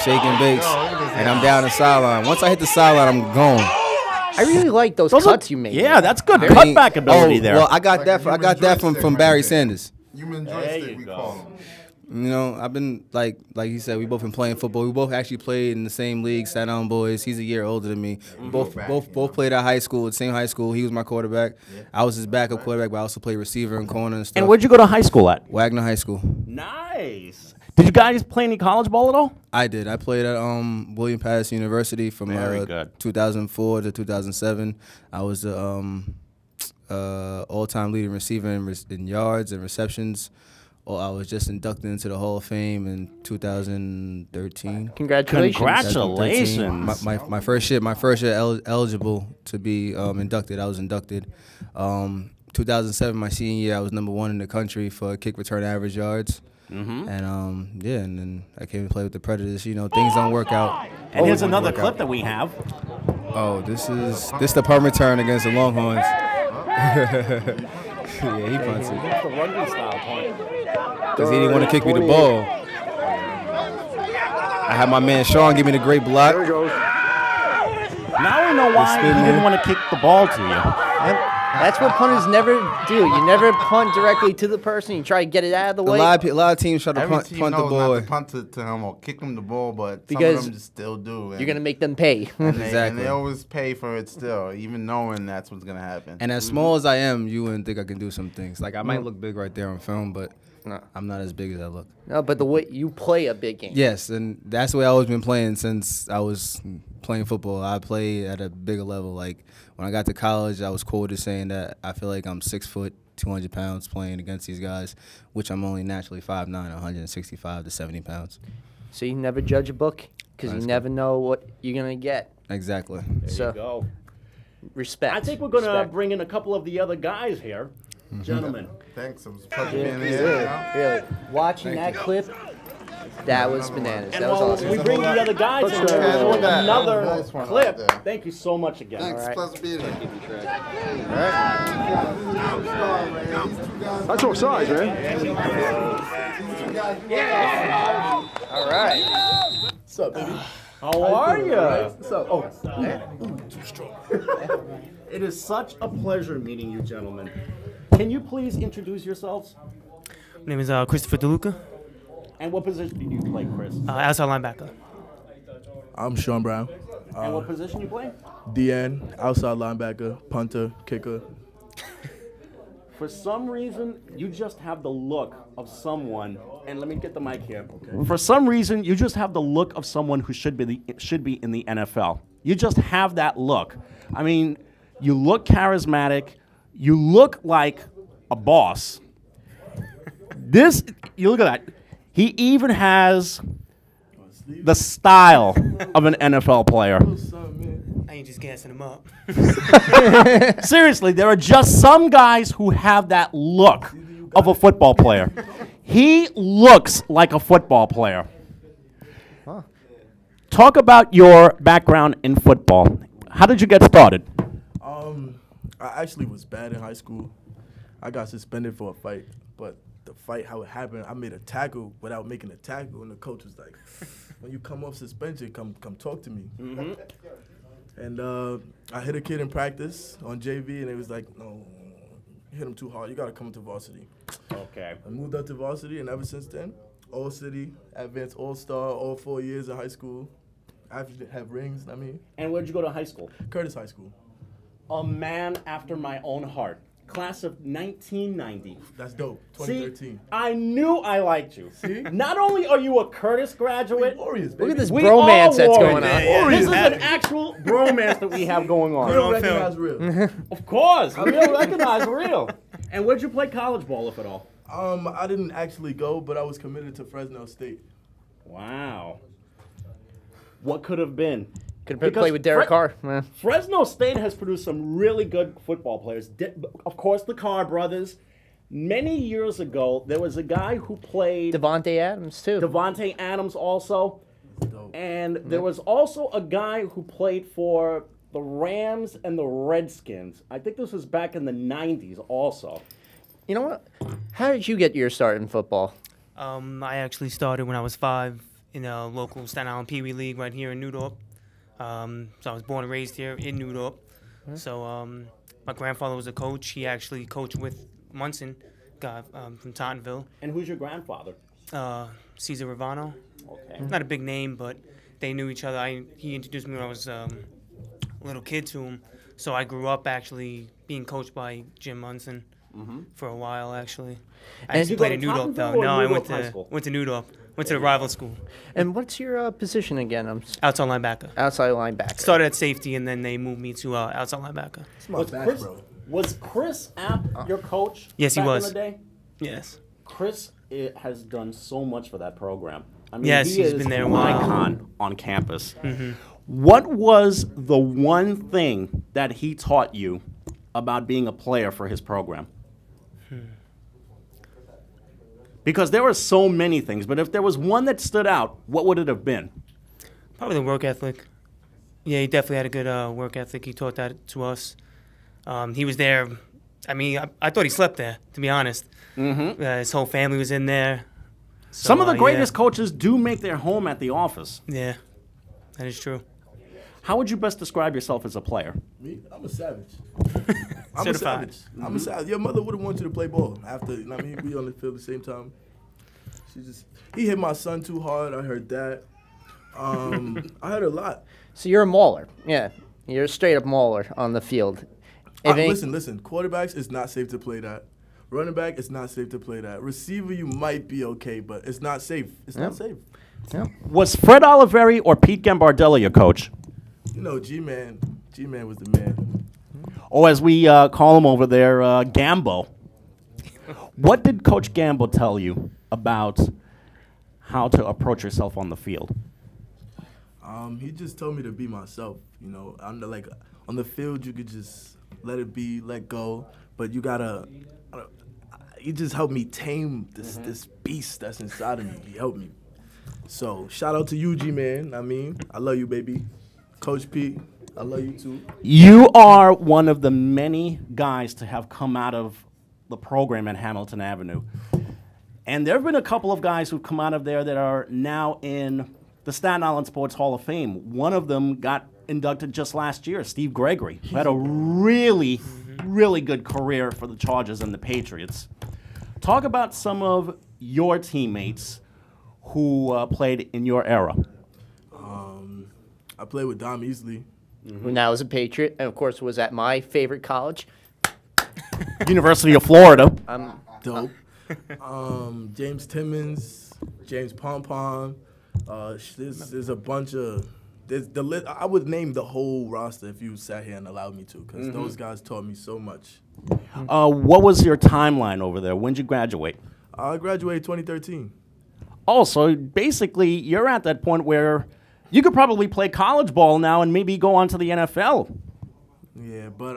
Shake and bakes. And I'm down the sideline. Once I hit the sideline, I'm gone. I really like those cuts you made. Yeah, that's good cutback ability there. Well, I got that from Barry Sanders. Human joystick, we call them. You know, I've been like you said, we both been playing football. We both actually played in the same league, Staten Island Boys. He's a year older than me. Both played at high school, the same high school. He was my quarterback. Yeah. I was his backup quarterback, but I also played receiver and corner and stuff. And where'd you go to high school at? Wagner High School. Nice. Did you guys play any college ball at all? I did. I played at William Patterson University from 2004 to 2007. I was the all-time leading receiver in yards and receptions. I was just inducted into the Hall of Fame in 2013. Congratulations. My first year eligible to be inducted. I was inducted. 2007, my senior year, I was #1 in the country for kick return average yards. And and then I came to play with the Predators. You know, things don't work out. And here's another clip that we have. Oh, this the punt return against the Longhorns. Yeah, he punts it. That's the rugby style punt. Because he didn't want to kick me the ball. I had my man Sean give me the great block. There he goes. Now we know why he didn't want to kick the ball to you. That's what punters never do. You never punt directly to the person. You try to get it out of the way. A lot of teams try to punt the ball. Not to punt to him or kick him the ball, but some of them just still do. You're going to make them pay. And they always pay for it still, even knowing that's what's going to happen. And as small as I am, you wouldn't think I can do some things. Like, I might look big right there on film, but I'm not as big as I look. No, but the way you play a big game. Yes, and that's the way I've always been playing since I was playing football. I played at a bigger level. Like, when I got to college, I was quoted saying that I feel like I'm 6 foot, 200 pounds playing against these guys, which I'm only naturally 5'9", 165 to 70 pounds. So you never judge a book because you never know what you're going to get. Exactly. There you go. Respect. I think we're going to bring in a couple of the other guys here. Gentlemen. Thanks. It was a pleasure being here. Really. Watching that clip, that was bananas. That was awesome. We bring the other guys in here with another clip. Thank you so much again. Thanks. Right. Pleasure being here. That's your size, man. All right. What's up, baby? How are you? What's up? Oh, Too strong. it is such a pleasure meeting you, gentlemen. Can you please introduce yourselves? My name is Christopher DeLuca. And what position do you play, Chris? Outside linebacker. I'm Sean Brown. And what position you play? DN, outside linebacker, punter, kicker. For some reason, you just have the look of someone, and let me get the mic here. Okay. For some reason, you just have the look of someone who should be in the NFL. You just have that look. I mean, you look charismatic. You look like a boss. You look at that. He even has the style of an NFL player. I ain't just gassing him up. Seriously, there are just some guys who have that look of a football player. He looks like a football player. Huh. Talk about your background in football. How did you get started? I actually was bad in high school. I got suspended for a fight, but the fight, how it happened, I made a tackle without making a tackle, and the coach was like, when you come off suspension, come talk to me. And I hit a kid in practice on JV, and it was like, no, you hit him too hard. You got to come to varsity. Okay. I moved up to varsity, and ever since then, All City, Advanced All-Star, all 4 years in high school. I have rings, I mean. And where'd you go to high school? Curtis High School. A man after my own heart. Class of 1990. That's dope. 2013. See, I knew I liked you. See? Not only are you a Curtis graduate, Warriors, Look baby. at this we bromance that's are going on. Warriors. This is an actual bromance that we have going on. You don't recognize real. Of course, real recognize real. And where'd you play college ball, if at all? I didn't actually go, but I was committed to Fresno State. Wow. What could have been? Could have played with Derek Carr. Yeah. Fresno State has produced some really good football players. Of course, the Carr brothers. Many years ago, there was a guy who played... Devontae Adams, too. Devontae Adams also. And there was also a guy who played for the Rams and the Redskins. I think this was back in the 90s also. You know what? How did you get your start in football? I actually started when I was 5 in a local Staten Island Pee Wee League right here in New Dorp. So I was born and raised here in New Dorp. So my grandfather was a coach. He actually coached with Munson, guy from Tottenville. And who's your grandfather? Cesar Ravano. Okay. Not a big name, but they knew each other. He introduced me when I was a little kid to him. So I grew up actually being coached by Jim Munson for a while, actually. I actually played at New Dorp, though. No, I went to New Dorp. Went to the rival school. And what's your position again? Outside linebacker. Outside linebacker. Started at safety, and then they moved me to outside linebacker. Was Chris App your coach? Yes, he was. In the day? Yes. Chris has done so much for that program. I mean, yes, he's been there a while. Icon on campus. What was the one thing that he taught you about being a player for his program? Because there were so many things, but if there was one that stood out, what would it have been? Probably the work ethic. Yeah, he definitely had a good work ethic. He taught that to us. He was there. I mean, I thought he slept there, to be honest. His whole family was in there. So, some of the greatest coaches do make their home at the office. Yeah, that is true. How would you best describe yourself as a player? Me? I'm a savage. I'm a savage. I'm a savage. Your mother would have wanted you to play ball after, you know what I mean, we on the field at the same time. He hit my son too hard. I heard that. I heard a lot. So you're a mauler. Yeah. You're a straight up mauler on the field. Listen. Quarterbacks, it's not safe to play that. Running back, it's not safe to play that. Receiver, you might be okay, but it's not safe. It's not safe. Yeah. Was Fred Oliveri or Pete Gambardella your coach? You know, G-Man was the man. Or as we call him over there, Gambo. What did Coach Gambo tell you about how to approach yourself on the field? He just told me to be myself. You know, on the field, you could just let it be, let go, but you gotta. He just helped me tame this beast that's inside of me. He helped me. So shout out to you, G-Man. I mean, I love you, baby. Coach P, I love you too. You are one of the many guys to have come out of the program at Hamilton Avenue. And there have been a couple of guys who've come out of there that are now in the Staten Island Sports Hall of Fame. One of them got inducted just last year, Steve Gregory, who had a really, really good career for the Chargers and the Patriots. Talk about some of your teammates who played in your era. I played with Dom Easley. Who now is a Patriot, and of course was at my favorite college. University of Florida. Dope. James Timmons, James Pompom. There's a bunch of... I would name the whole roster if you sat here and allowed me to, because those guys taught me so much. What was your timeline over there? When did you graduate? I graduated 2013. Oh, so basically you're at that point where you could probably play college ball now and maybe go on to the NFL. Yeah, but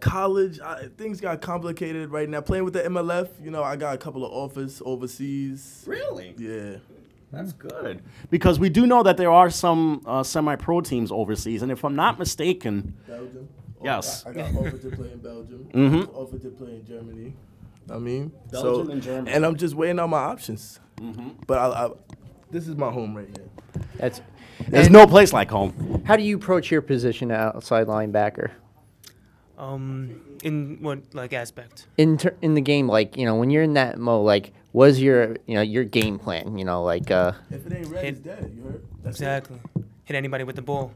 college, things got complicated right now. Playing with the MLF, you know, I got a couple of offers overseas. Really? Yeah. That's good. Because we do know that there are some semi-pro teams overseas, and if I'm not mistaken... Belgium? Yes. I got offered to play in Belgium. Offered to play in Germany. Belgium and Germany. And I'm just weighing out my options. But this is my home right here. There's no place like home. How do you approach your position outside linebacker? In what aspect? In the game, when you're in that mode, what is your game plan? If it ain't red, it's dead. You heard? Exactly. Hit anybody with the ball.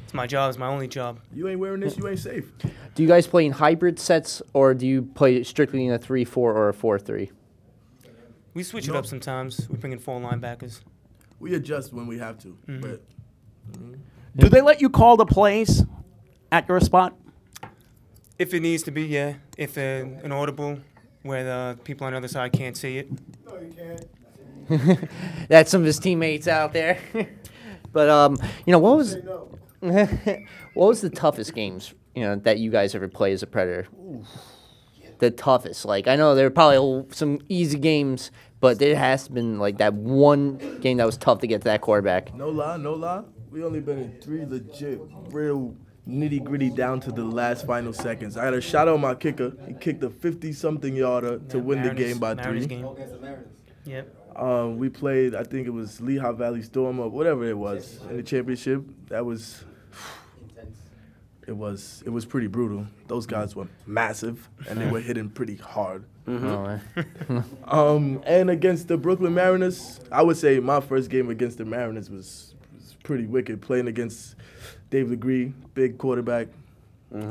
It's my job. It's my only job. You ain't wearing this, you ain't safe. Do you guys play in hybrid sets, or do you play strictly in a 3-4 or a 4-3? We switch it up sometimes. We bring in 4 linebackers. We adjust when we have to. Mm-hmm. But do they let you call the plays at your spot? If it needs to be, yeah. If an audible where the people on the other side can't see it. No, you can't. That's some of his teammates out there. But what was what was the toughest games that you guys ever played as a Predator? The toughest. I know there were probably some easy games, but there has been that one game that was tough to get to that quarterback. No lie. We only been in 3 legit, real nitty-gritty down to the last final seconds. I had a shot on my kicker. He kicked a 50-something yarder to win the game by 3. Yep. We played, I think it was Lehigh Valley Storm or whatever it was in the championship. That was, it was pretty brutal. Those guys were massive and they were hitting pretty hard. Mm-hmm. And against the Brooklyn Mariners, I would say my first game against the Mariners was pretty wicked. Playing against David Gree, big quarterback. He's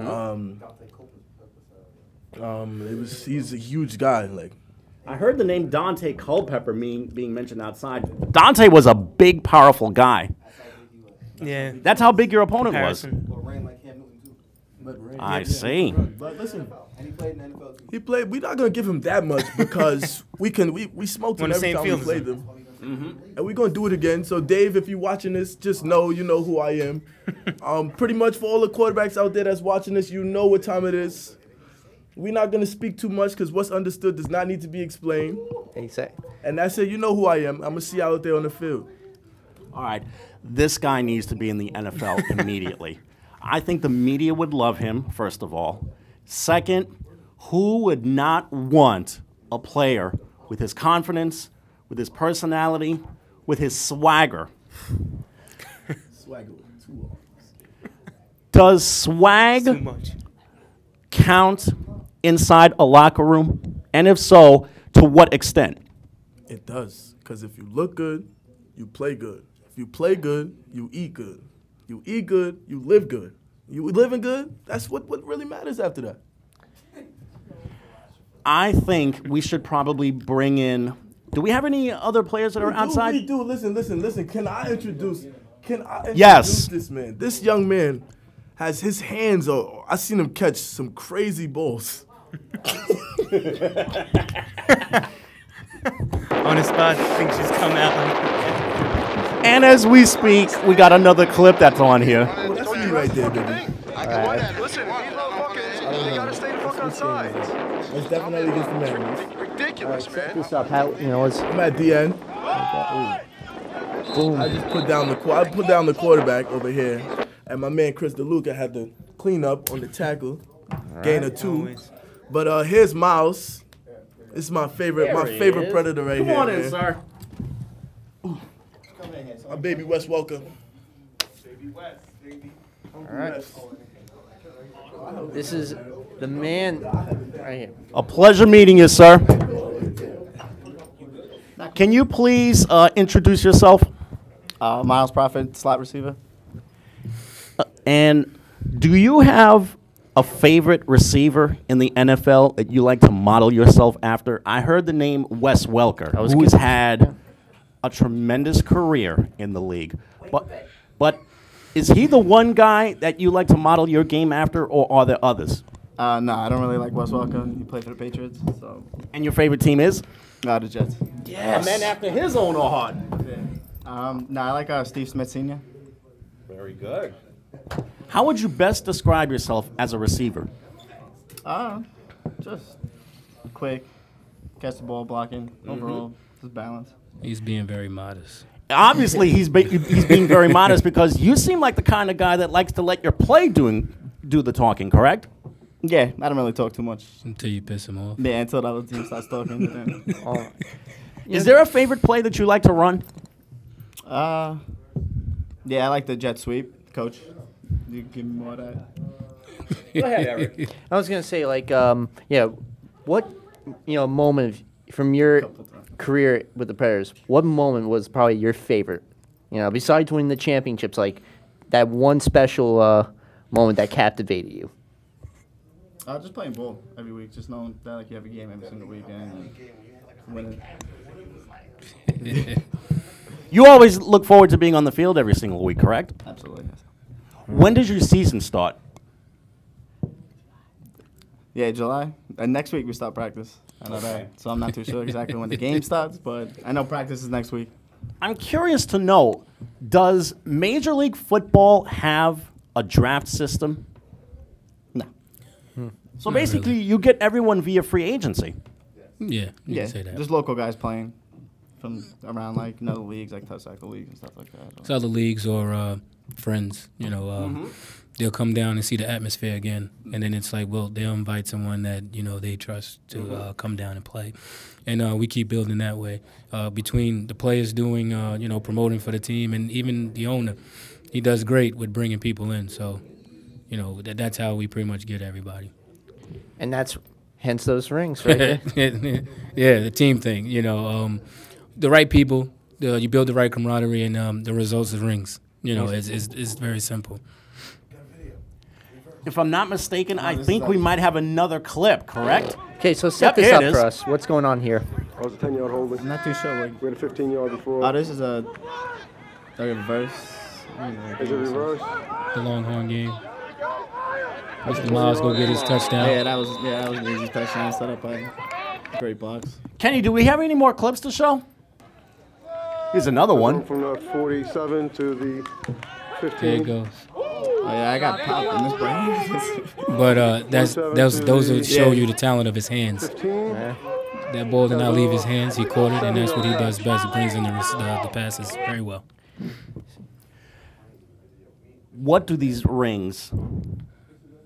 a huge guy. I heard the name Dante Culpepper being mentioned outside. Dante was a big, powerful guy. Yeah. That's how big your opponent was. But I see. But listen, he played. We're not gonna give him that much because we smoked him every time we played them, and we're gonna do it again. So Dave, if you're watching this, just know you know who I am. Pretty much for all the quarterbacks out there that's watching this, you know what time it is. We're not gonna speak too much because what's understood does not need to be explained. They say. And that's it. You know who I am. I'm gonna see you out there on the field. All right, this guy needs to be in the NFL immediately. I think the media would love him, first of all. Second, who would not want a player with his confidence, with his personality, with his swagger? Swagger, too long. Does swag Too much. count inside a locker room? And if so, to what extent? It does, because if you look good, you play good. If you play good, you eat good. You eat good, you live good. You living good, that's what really matters after that. I think we should probably bring in. Do we have any other players that are outside? We do. Listen. Can I introduce Yes. this man? This young man has his hands. I seen him catch some crazy balls. On the spot, things just come out And as we speak, we got another clip that's on here. Oh, that's me right there, baby. Listen, these motherfuckers, they gotta stay the fuck outside. That's definitely against the Mariners. Ridiculous, man. This up, how I'm at the end. boom. I just put down the quarterback over here, and my man Chris DeLuca had to clean up on the tackle, gain a 2. Always. But here's Miles. This is my favorite Predator right here. Come on in, man. sir. My baby Wes Welker. All right. This is the man right here. A pleasure meeting you, sir. Can you please introduce yourself? Miles Prophet, slot receiver. And do you have a favorite receiver in the NFL that you like to model yourself after? I heard the name Wes Welker, who's had a tremendous career in the league. But is he the one guy that you like to model your game after, or are there others? No, I don't really like Wes Welker. He played for the Patriots. So. And your favorite team is? The Jets. Yes. A man after his own heart. No, I like Steve Smith Sr. Very good. How would you best describe yourself as a receiver? Just quick, catch the ball, blocking, overall, just balance. He's being very modest. Obviously, he's being very modest because you seem like the kind of guy that likes to let your play do the talking, correct? Yeah, I don't really talk too much. Until you piss him off. Yeah, until the other team starts talking. Is there a favorite play that you like to run? Yeah, I like the jet sweep, Coach. You give me more of that. Go ahead, Eric. I was gonna say, like, what moment from your career with the Predators? What moment was probably your favorite? Besides winning the championships, like that one special moment that captivated you. Just playing ball every week, just knowing that like you have a game every single weekend and winning. You always look forward to being on the field every single week, correct? Absolutely. Yes. When does your season start? Yeah, July. And next week we start practice. I know that. So I'm not too sure exactly when the game starts, but I know practice is next week. I'm curious to know, does Major League Football have a draft system? No. So basically, you get everyone via free agency. Yeah, you can say that. Just local guys playing from around like other leagues, like touch cycle leagues and stuff like that. It's other leagues or friends, they'll come down and see the atmosphere again, and then it's like, well, they'll invite someone that they trust to come down and play, and we keep building that way between the players doing promoting for the team, and even the owner, he does great with bringing people in. So that's how we pretty much get everybody. And that's hence those rings, right? Yeah, the team thing. The right people, you build the right camaraderie, and the results of rings. It's very simple. If I'm not mistaken, I think we might have another clip, correct? Okay, so set this up for us. What's going on here? I was a 10-yard holding. I'm not too sure. We had a 15-yard before. Oh, this is a reverse. Is it reverse? The Longhorn game. Mr. Miles go get his touchdown. Yeah, that was an easy touchdown set up by great blocks. Kenny, do we have any more clips to show? Here's another one. From the 47 to the 15. There it goes. Oh yeah, I got popped in this brain. But those will show you the talent of his hands. 15. That ball did not leave his hands. He caught it, and that's what he does best. He brings in the passes very well. What do these rings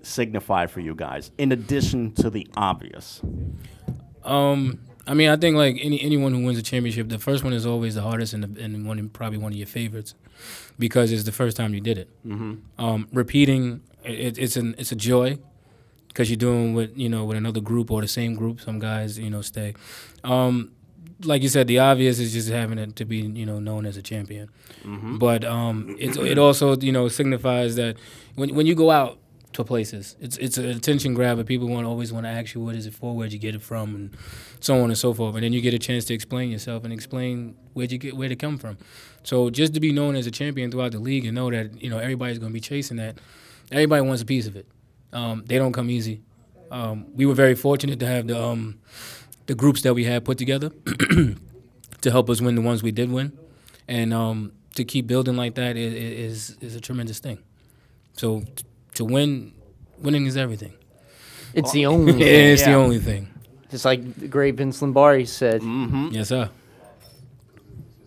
signify for you guys, in addition to the obvious? I think like anyone who wins a championship, the first one is always the hardest and probably one of your favorites, because it's the first time you did it. Repeating, it's a joy, because you're doing with another group or the same group. Some guys stay. Like you said, the obvious is just having it to be known as a champion. But it also signifies that when you go out to places, it's an attention grabber. People always want to ask you, what is it for, where'd you get it from, and so on and so forth. And then you get a chance to explain yourself and explain where it come from. So just to be known as a champion throughout the league and know that everybody's going to be chasing that, everybody wants a piece of it. They don't come easy. We were very fortunate to have the groups that we had put together to help us win the ones we did win, and to keep building like that is a tremendous thing. So to winning is everything. It's the only thing. It's the only thing. Just like the great Vince Lombardi said. Yes, sir.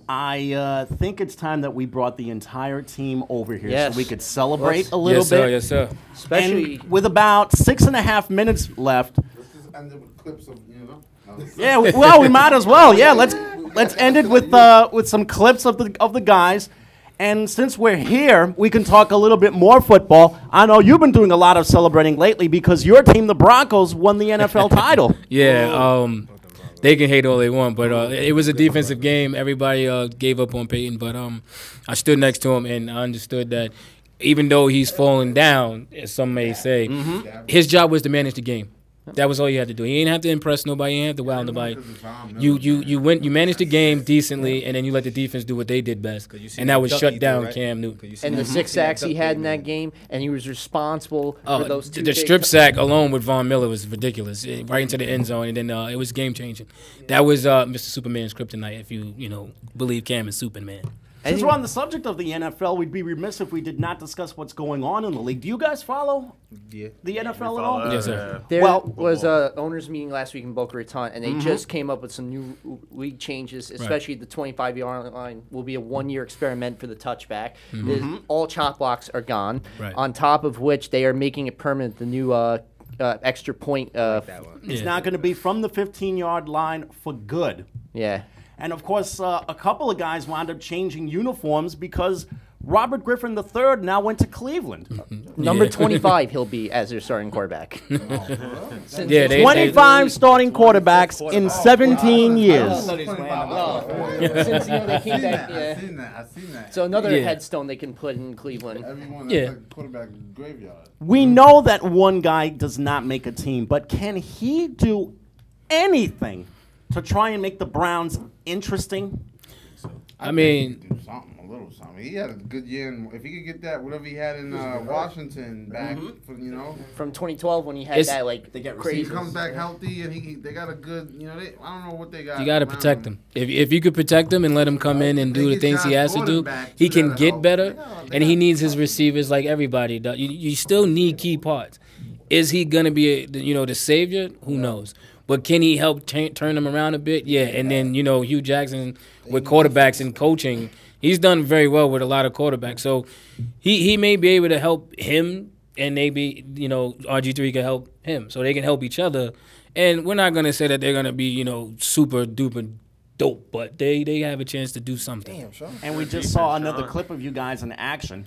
I think it's time that we brought the entire team over here so we could celebrate a little bit. Yes, sir. Especially with about 6.5 minutes left. And with clips of Yeah, well, we might as well. Yeah, let's end it with some clips of the guys. And since we're here, we can talk a little bit more football. I know you've been doing a lot of celebrating lately because your team, the Broncos, won the NFL title. Yeah, they can hate all they want, but it was a defensive game. Everybody gave up on Peyton, but I stood next to him, and I understood that even though he's falling down, as some may say, his job was to manage the game. That was all you had to do. You didn't have to impress nobody. You didn't have to wow nobody. You managed the game decently, and then you let the defense do what they did best, and that was shut down Cam Newton. And the 6 sacks he had in that game, and he was responsible for those two. The strip sack alone with Von Miller was ridiculous, right into the end zone, and then it was game changing. That was Mr. Superman's kryptonite, if you believe Cam is Superman. Since we're on the subject of the NFL, we'd be remiss if we did not discuss what's going on in the league. Do you guys follow the NFL at all? Yes, sir. There was a owners meeting last week in Boca Raton, and they just came up with some new league changes, especially the 25-yard line will be a 1-year experiment for the touchback. All chop blocks are gone, on top of which they are making it permanent, the new extra point. It's not going to be from the 15-yard line for good. Yeah. And, of course, a couple of guys wound up changing uniforms because Robert Griffin III now went to Cleveland. Number 25 he'll be as their starting quarterback. 25 starting quarterbacks in 17 years. Since they came back, I've seen that. So another headstone they can put in Cleveland. Everyone that's like quarterback graveyard. We know that one guy does not make a team, but can he do anything to try and make the Browns interesting? I mean, do something, a little something. He had a good year, and if he could get that, whatever he had in Washington back, for, from 2012 when he had that crazy. He comes back healthy, and they got a good, I don't know what they got. You got to protect him. If you could protect him and let him come in and do the things he has to do, he can get better, and he needs his receivers like everybody does. You still need key parts. Is he gonna be the savior? Who knows? But can he help turn them around a bit? Yeah, and then, Hugh Jackson with quarterbacks and coaching, he's done very well with a lot of quarterbacks. So he may be able to help him, and maybe, RG3 can help him. So they can help each other. And we're not going to say that they're going to be, super duper dope, but they have a chance to do something. Damn, sure. And we just saw another clip of you guys in action.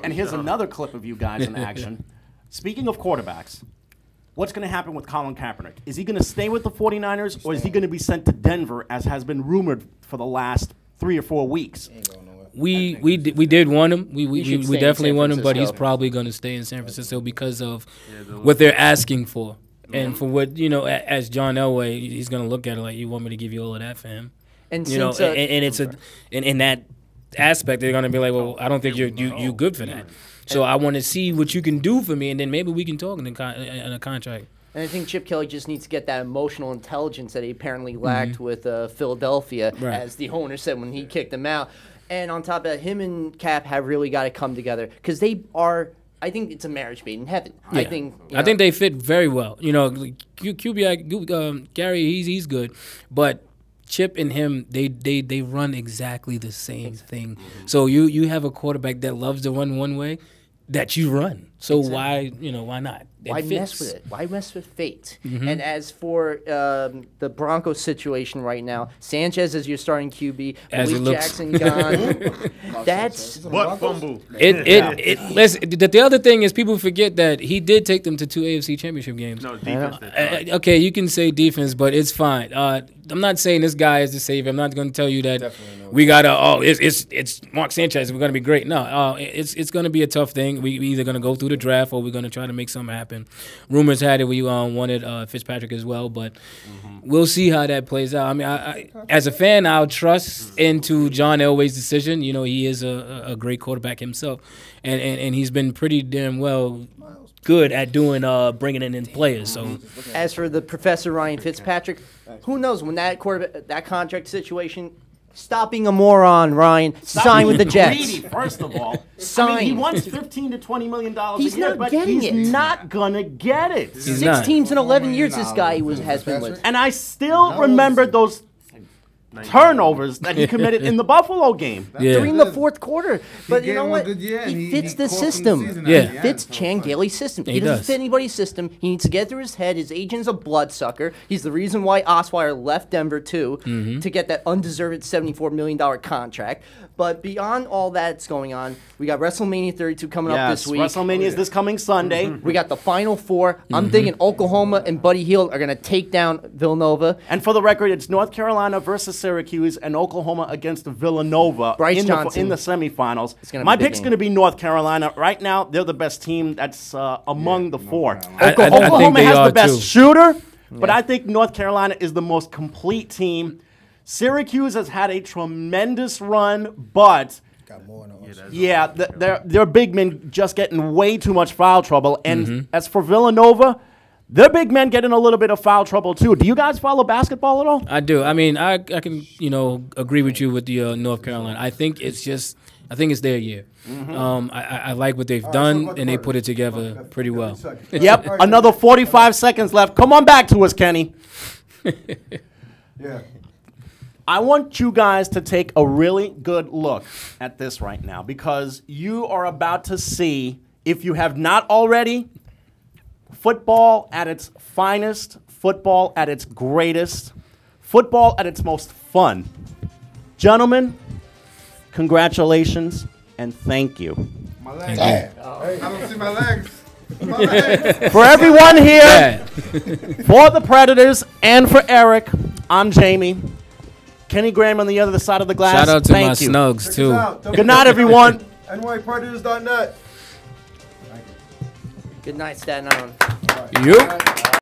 And here's another clip of you guys in action. Speaking of quarterbacks, what's going to happen with Colin Kaepernick? Is he going to stay with the 49ers, or is he going to be sent to Denver, as has been rumored for the last 3 or 4 weeks? We did want him. We definitely want him, but he's probably going to stay in San Francisco because of what they're asking for. And for what, as John Elway, he's going to look at it like, you want me to give you all of that for him? And in that aspect, they're going to be like, well, I don't think you're good for that. So I want to see what you can do for me, and then maybe we can talk in a contract. And I think Chip Kelly just needs to get that emotional intelligence that he apparently lacked with Philadelphia, as the owner said when he kicked him out. And on top of that, him and Cap have really got to come together because they are. I think it's a marriage made in heaven. Yeah. I think they fit very well. QB Gary, he's good, but Chip and him, they run exactly the same thing. So you have a quarterback that loves to run one way, that you run. So why not? Why mess with it? Why mess with fate? And as for the Broncos situation right now, Sanchez is your starting QB. Malik Jackson gone. That's what fumble. Listen, the other thing is people forget that he did take them to 2 AFC Championship games. No, defense did. Okay, you can say defense, but it's fine. I'm not saying this guy is the savior. I'm not going to tell you that we gotta. It's Mark Sanchez. We're going to be great. No, it's going to be a tough thing. We either going to go through the draft or we're going to try to make something happen. Rumors had it we wanted Fitzpatrick as well, but we'll see how that plays out. I mean, I as a fan, I'll trust into John Elway's decision. He is a great quarterback himself, and he's been pretty damn good at doing bringing in players. So as for the Professor Ryan Fitzpatrick, who knows when that contract situation. Stop being a moron, Ryan. Sign with the Jets. Greedy, first of all. Sign. He wants $15 to $20 million a year, but he's not gonna get it. 6 teams in 11 years this guy has been with. And I still remember those turnovers that he committed in the Buffalo game. During the fourth quarter. But you know what? He fits the system. He fits Chan Gailey's system. He doesn't fit anybody's system. He needs to get through his head. His agent's a bloodsucker. He's the reason why Osweiler left Denver, too, to get that undeserved $74 million contract. But beyond all that's going on, we got WrestleMania 32 coming up this week. WrestleMania is this coming Sunday. We got the Final Four. I'm thinking Oklahoma and Buddy Hield are going to take down Villanova. And for the record, it's North Carolina versus Syracuse and Oklahoma against Villanova in the semifinals. My pick's going to be North Carolina. Right now, they're the best team that's among the four. Oklahoma has the best shooter, but I think North Carolina is the most complete team. Syracuse has had a tremendous run, but their big men just getting way too much foul trouble. And as for Villanova, their big men getting a little bit of foul trouble too. Do you guys follow basketball at all? I do. I mean, I can agree with you with the North Carolina. I think it's their year. I like what they've done, and they put it together pretty well. Yep. Another 45 seconds left. Come on back to us, Kenny. I want you guys to take a really good look at this right now because you are about to see, if you have not already, football at its finest, football at its greatest, football at its most fun. Gentlemen, congratulations. and thank you. My legs. I don't see my legs. For everyone here, for the Predators, and for Eric, I'm Jaime. Kenny Graham on the other side of the glass. Shout out to thank my you. Snugs, too. Good night, everyone. NYPredators.net. Good night, Staten Island. You.